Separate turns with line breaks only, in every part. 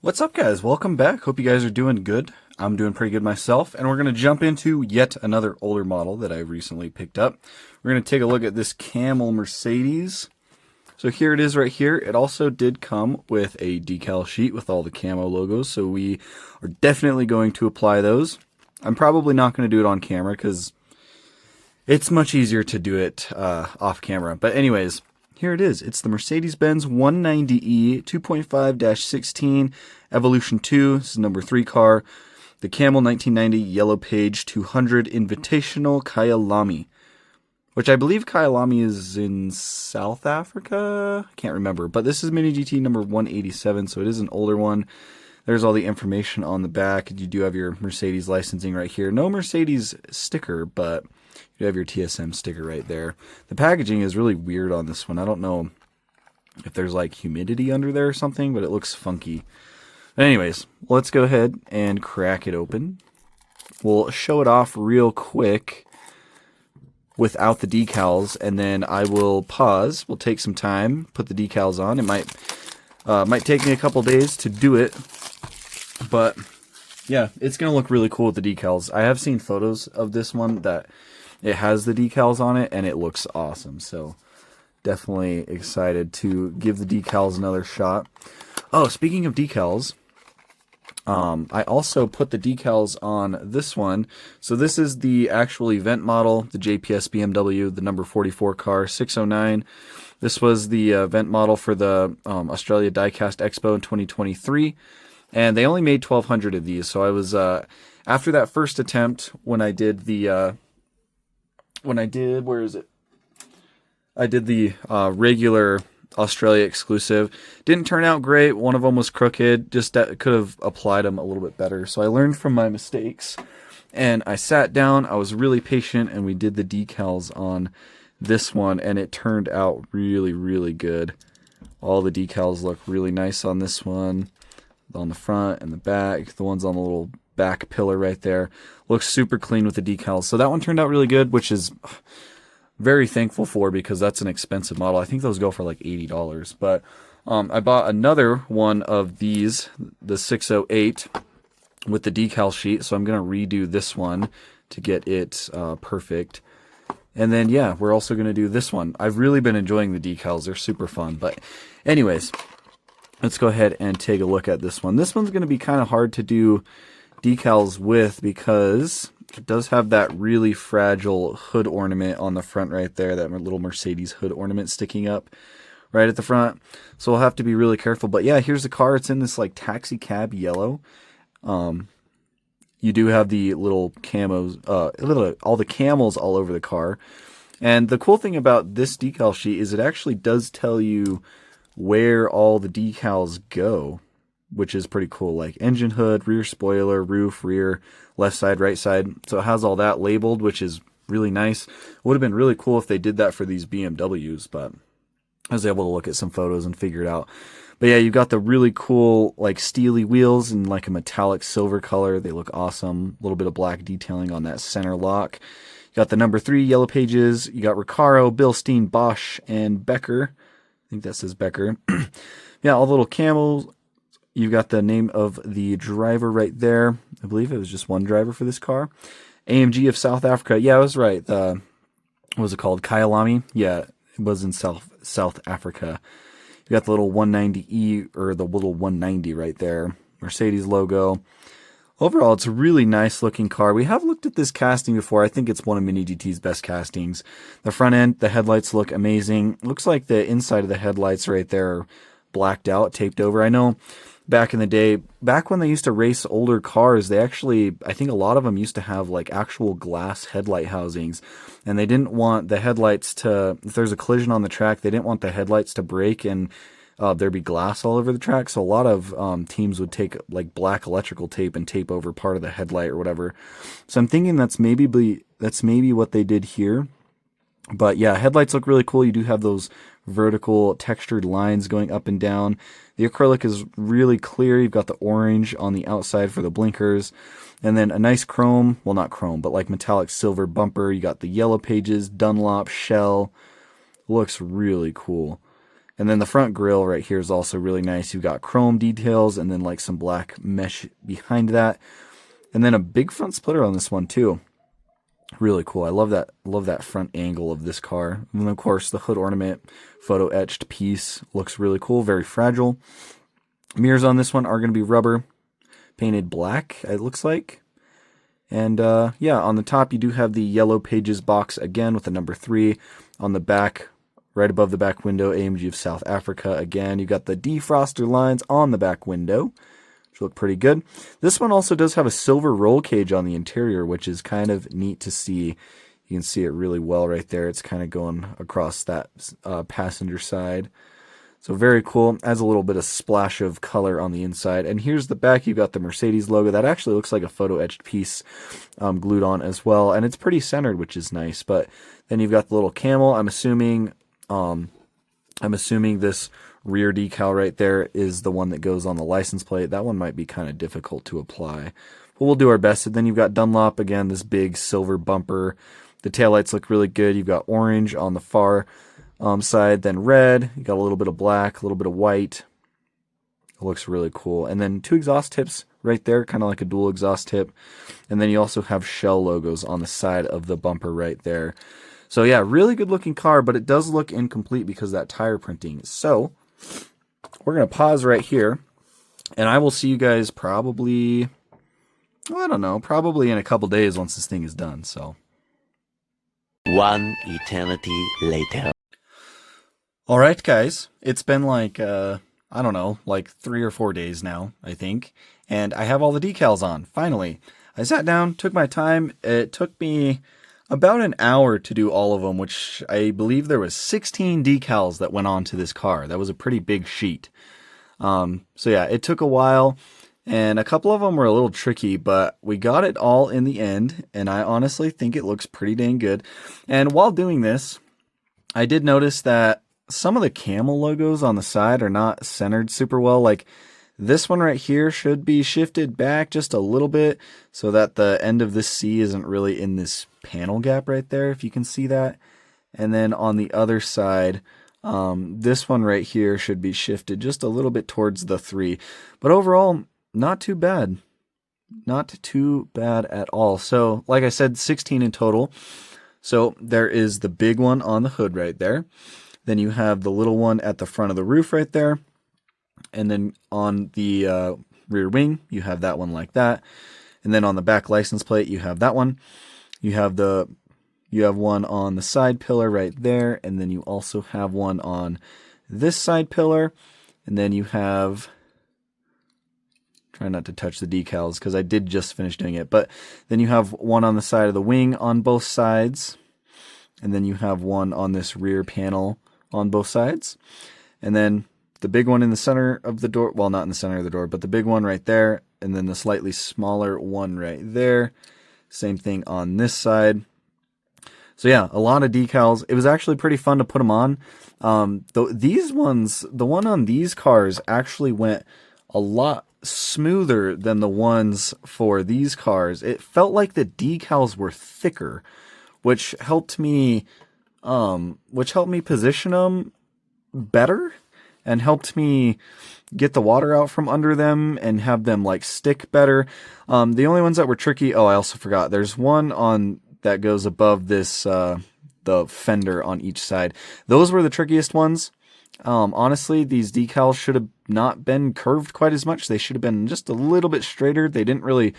What's up, guys? Welcome back. Hope you guys are doing good. I'm doing pretty good myself, and we're going to jump into yet another older model that I recently picked up. We're going to take a look at this Camel Mercedes. So here it is right here. It also did come with a decal sheet with all the camo logos, so we are definitely going to apply those. I'm probably not going to do it on camera because it's much easier to do it off camera. But anyways, here it is. It's the Mercedes-Benz 190E 2.5-16 Evolution 2. This is number 3 car. The Camel 1990 Yellow Page 200 Invitational Kyalami, which I believe Kyalami is in South Africa. I can't remember, but this is Mini GT number 187, so it is an older one. There's all the information on the back. You do have your Mercedes licensing right here. No Mercedes sticker, but you have your TSM sticker right there. The packaging is really weird on this one. I don't know if there's like humidity under there or something, but it looks funky. But anyways, let's go ahead and crack it open. We'll show it off real quick without the decals, and then I will pause. We'll take some time, put the decals on. It might take me a couple days to do it, but yeah, it's going to look really cool with the decals. I have seen photos of this one that it has the decals on it, and it looks awesome. So definitely excited to give the decals another shot. Oh, speaking of decals, I also put the decals on this one. So this is the actual event model, the JPS BMW, the number 44 car, 609. This was the event model for the Australia Diecast Expo in 2023. And they only made 1,200 of these. So I was, after that first attempt, when I did the, where is it? I did the regular Australia exclusive. Didn't turn out great. One of them was crooked. Just could have applied them a little bit better. So I learned from my mistakes. And I sat down. I was really patient. And we did the decals on this one. And it turned out really, really good. All the decals look really nice on this one. On the front and the back. The ones on the little back pillar right there. Looks super clean with the decals. So that one turned out really good, which is very thankful for because that's an expensive model. I think those go for like $80. But I bought another one of these, the 608, with the decal sheet. So I'm going to redo this one to get it perfect. And then, yeah, we're also going to do this one. I've really been enjoying the decals. They're super fun. But anyways, let's go ahead and take a look at this one. This one's going to be kind of hard to do decals with because it does have that really fragile hood ornament on the front right there, that little Mercedes hood ornament sticking up right at the front. So we'll have to be really careful. But yeah, here's the car. It's in this like taxi cab yellow. You do have the little camos, all the camels all over the car. And the cool thing about this decal sheet is it actually does tell you where all the decals go, which is pretty cool. Like engine hood, rear spoiler, roof, rear, left side, right side. So it has all that labeled, which is really nice. Would have been really cool if they did that for these BMWs, but I was able to look at some photos and figure it out. But yeah, you've got the really cool like steely wheels in like a metallic silver color. They look awesome. A little bit of black detailing on that center lock. You got the number 3 yellow pages. You got Recaro, Bilstein, Bosch, and Becker. I think that says Becker. Yeah, all the little camels. You've got the name of the driver right there. I believe it was just one driver for this car. AMG of South Africa. Yeah, I was right. What was it called? Kyalami? Yeah, it was in South Africa. You got the little 190E, or the little 190 right there. Mercedes logo. Overall, it's a really nice looking car. We have looked at this casting before. I think it's one of Mini GT's best castings. The front end, the headlights look amazing. Looks like the inside of the headlights right there are blacked out, taped over. I know back in the day, back when they used to race older cars, they actually, I think a lot of them used to have like actual glass headlight housings. And they didn't want the headlights to, if there's a collision on the track, they didn't want the headlights to break and there'd be glass all over the track. So a lot of teams would take like black electrical tape and tape over part of the headlight or whatever. So I'm thinking that's maybe what they did here. But yeah, headlights look really cool. You do have those vertical textured lines going up and down. The acrylic is really clear. You've got the orange on the outside for the blinkers. And then a nice chrome, well not chrome, but like metallic silver bumper. You got the yellow pages, Dunlop, shell. Looks really cool. And then the front grille right here is also really nice. You've got chrome details and then like some black mesh behind that. And then a big front splitter on this one too. Really cool. I love that front angle of this car. And then of course the hood ornament photo etched piece looks really cool, very fragile. Mirrors on this one are going to be rubber, painted black, it looks like. And yeah, on the top you do have the yellow pages box again with the number 3. On the back, right above the back window, AMG of South Africa. Again, you got the defroster lines on the back window, which look pretty good. This one also does have a silver roll cage on the interior, which is kind of neat to see. You can see it really well right there. It's kind of going across that passenger side. So very cool. Adds a little bit of splash of color on the inside. And here's the back. You've got the Mercedes logo. That actually looks like a photo etched piece glued on as well. And it's pretty centered, which is nice. But then you've got the little camel. I'm assuming this rear decal right there is the one that goes on the license plate. That one might be kind of difficult to apply, but we'll do our best. And then you've got Dunlop again, this big silver bumper. The taillights look really good. You've got orange on the far side, then red. You got a little bit of black, a little bit of white. It looks really cool. And then 2 exhaust tips right there, kind of like a dual exhaust tip. And then you also have Shell logos on the side of the bumper right there. So yeah, really good looking car, but it does look incomplete because of that tire printing. So we're going to pause right here, and I will see you guys probably, well, I don't know, probably in a couple days once this thing is done. So
one eternity later.
All right, guys, it's been like, I don't know, like 3 or 4 days now, I think. And I have all the decals on, finally. I sat down, took my time. It took me about an hour to do all of them, which I believe there was 16 decals that went onto this car. That was a pretty big sheet. So yeah, it took a while, and a couple of them were a little tricky, but we got it all in the end, and I honestly think it looks pretty dang good. And while doing this, I did notice that some of the Camel logos on the side are not centered super well. Like this one right here should be shifted back just a little bit so that the end of this C isn't really in this panel gap right there, if you can see that. And then on the other side, this one right here should be shifted just a little bit towards the 3. But overall, not too bad. Not too bad at all. So, like I said, 16 in total. So there is the big one on the hood right there. Then you have the little one at the front of the roof right there. And then on the rear wing, you have that one like that. And then on the back license plate, you have that one. You have one on the side pillar right there. And then you also have one on this side pillar. And then you have, try not to touch the decals because I did just finish doing it. But then you have one on the side of the wing on both sides. And then you have one on this rear panel on both sides. And then the big one in the center of the door, well, not in the center of the door, but the big one right there, and then the slightly smaller one right there. Same thing on this side. So yeah, a lot of decals. It was actually pretty fun to put them on. These ones, the one on these cars actually went a lot smoother than the ones for these cars. It felt like the decals were thicker, which helped me position them better and helped me get the water out from under them and have them like stick better. The only ones that were tricky, oh, I also forgot. There's one on that goes above this, the fender on each side. Those were the trickiest ones. Honestly, these decals should have not been curved quite as much. They should have been just a little bit straighter. They don't really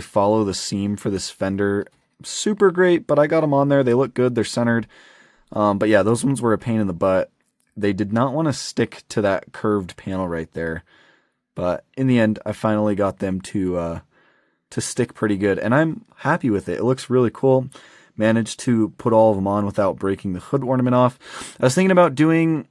follow the seam for this fender super great, but I got them on there. They look good. They're centered. But yeah, those ones were a pain in the butt. They did not want to stick to that curved panel right there. But in the end, I finally got them to stick pretty good. And I'm happy with it. It looks really cool. Managed to put all of them on without breaking the hood ornament off. I was thinking about doing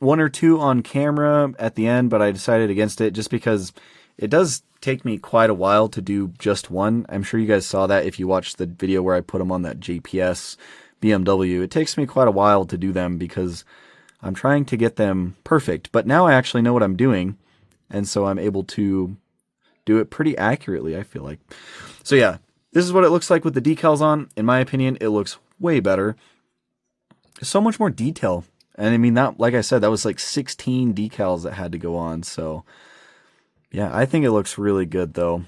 1 or 2 on camera at the end, but I decided against it just because it does take me quite a while to do just one. I'm sure you guys saw that if you watched the video where I put them on that JPS BMW. It takes me quite a while to do them because I'm trying to get them perfect. But now I actually know what I'm doing, and so I'm able to do it pretty accurately, I feel like. So yeah, this is what it looks like with the decals on. In my opinion, it looks way better. So much more detail And I mean, that, like I said, that was like 16 decals that had to go on. So yeah, I think it looks really good though.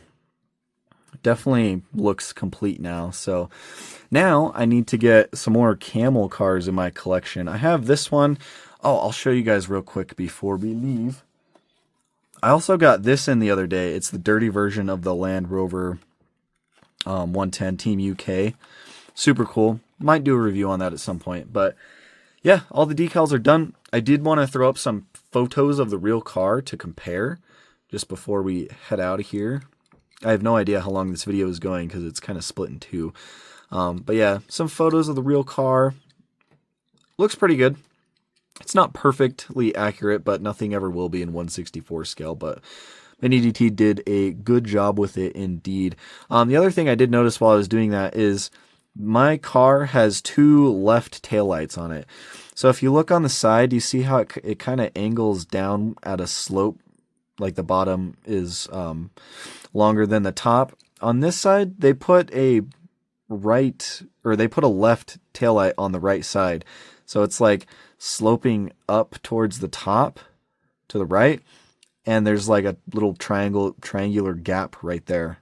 Definitely looks complete now. So now I need to get some more Camel cars in my collection. I have this one. Oh, I'll show you guys real quick before we leave. I also got this in the other day. It's the dirty version of the Land Rover 110 Team UK. Super cool. Might do a review on that at some point. But yeah, all the decals are done. I did want to throw up some photos of the real car to compare just before we head out of here. I have no idea how long this video is going because it's kind of split in two. But yeah, some photos of the real car. Looks pretty good. It's not perfectly accurate, but nothing ever will be in 1/64 scale. But MiniDT did a good job with it indeed. The other thing I did notice while I was doing that is my car has two left taillights on it. So if you look on the side, you see how it kind of angles down at a slope, like the bottom is longer than the top. On this side, they put a left taillight on the right side. So it's like sloping up towards the top to the right, and there's like a little triangular gap right there.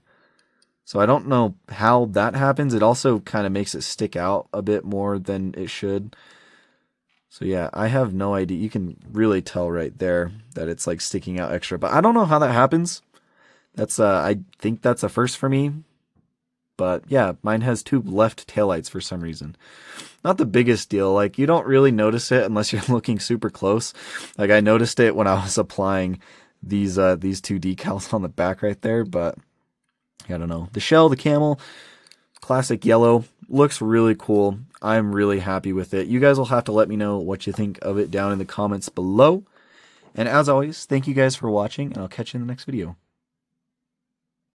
So I don't know how that happens. It also kind of makes it stick out a bit more than it should. So yeah, I have no idea. You can really tell right there that it's like sticking out extra, but I don't know how that happens. That's I think that's a first for me. But yeah, mine has two left taillights for some reason. Not the biggest deal. Like, you don't really notice it unless you're looking super close. Like, I noticed it when I was applying these two decals on the back right there, but I don't know. The shell, the Camel, classic yellow, looks really cool. I'm really happy with it. You guys will have to let me know what you think of it down in the comments below. And as always, thank you guys for watching, and I'll catch you in the next video.